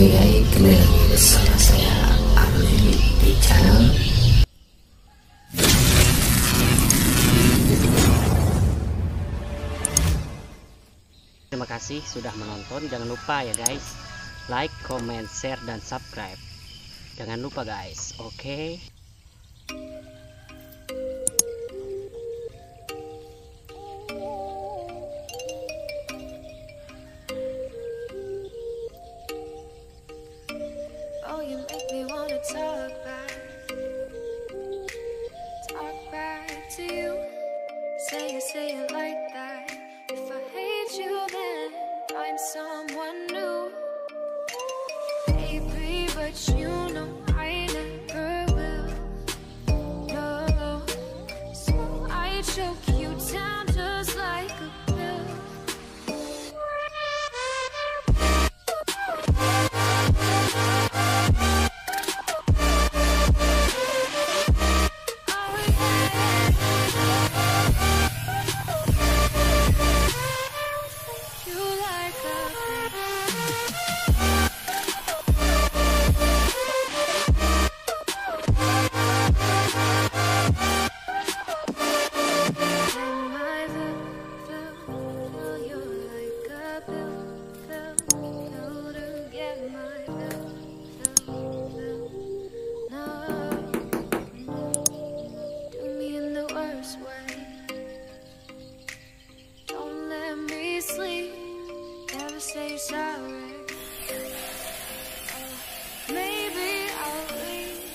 Oke guys, kembali lagi bersama saya di channel. Terima kasih sudah menonton. Jangan lupa ya guys, like, comment, share, dan subscribe. Jangan lupa guys, oke? Oh, you make me wanna talk back to you. Say it like that. If I hate you, then I'm someone new. Baby, but you know I never will. No, so I choke you down just like a pill. Say sorry. Maybe I'll leave,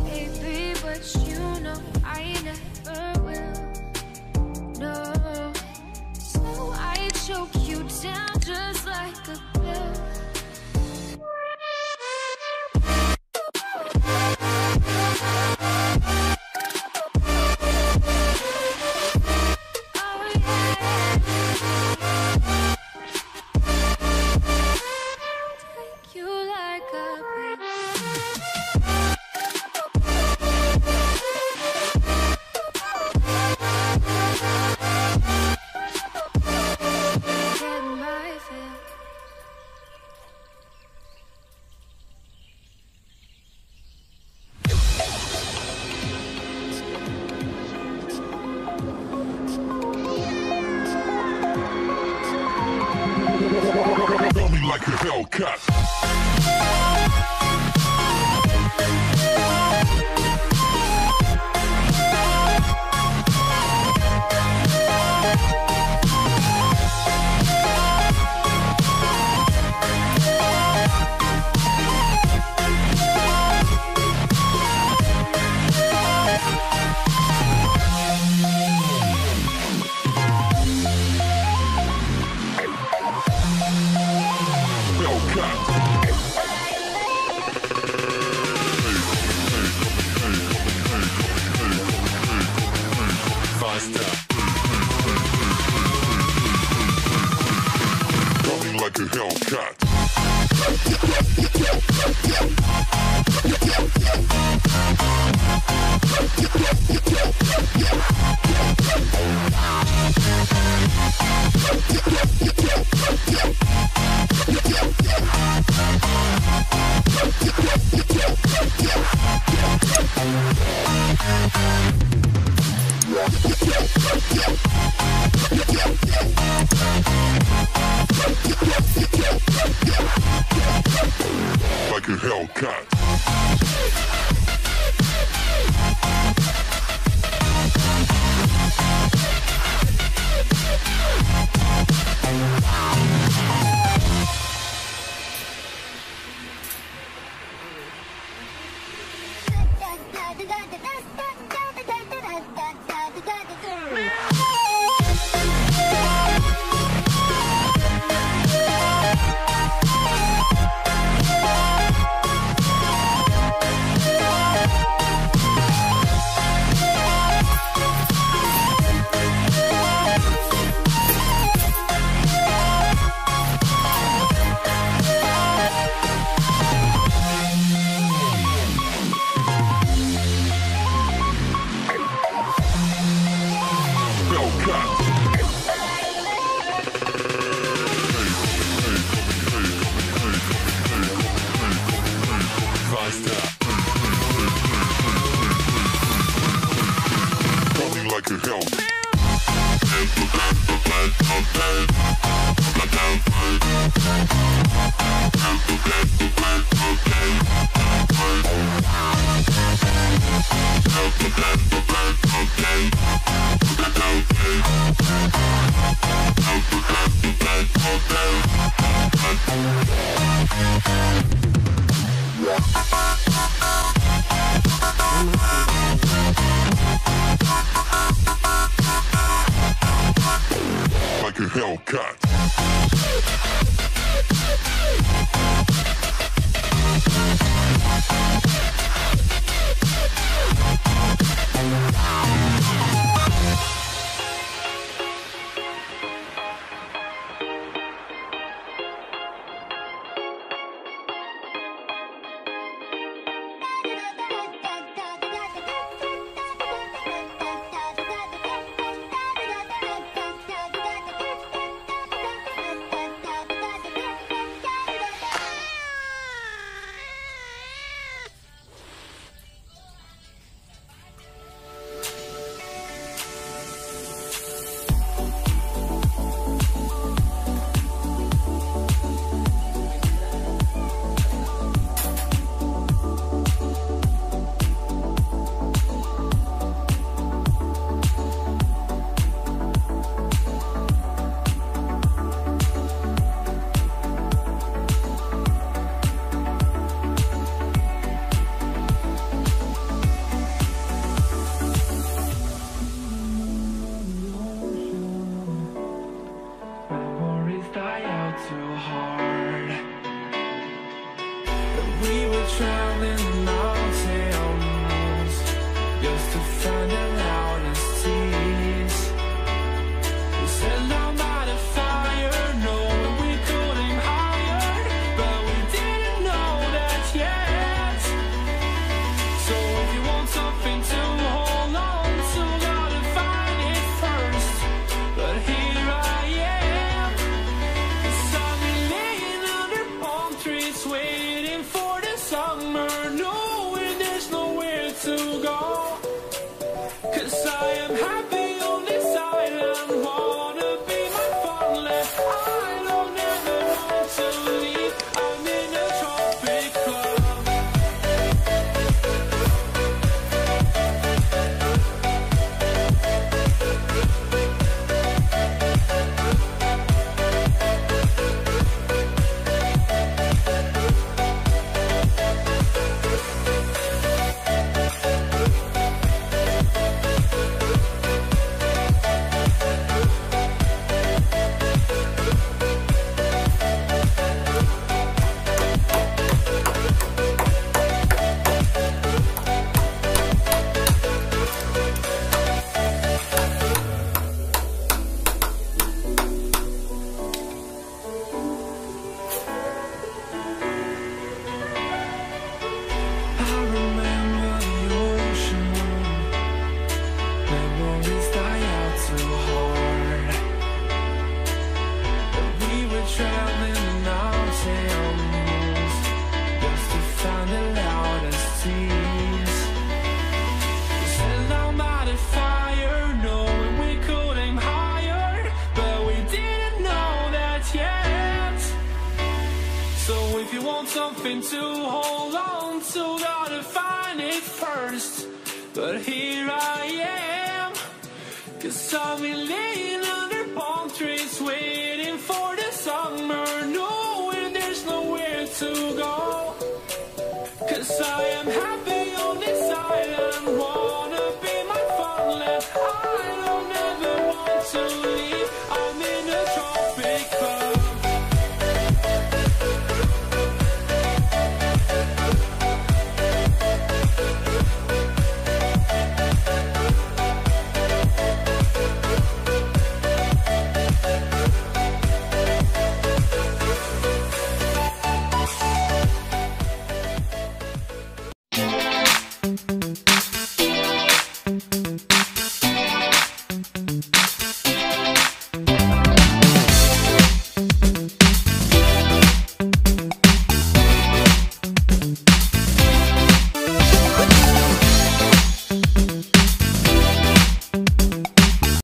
baby, but you know I never will. No, so I choke you down just like a pill. Like a Hellcat. Like a Hellcat. Like a Hellcat. Like a Hellcat. Something to hold on to, gotta find it first. But here I am, 'cause I've been laying under palm trees waiting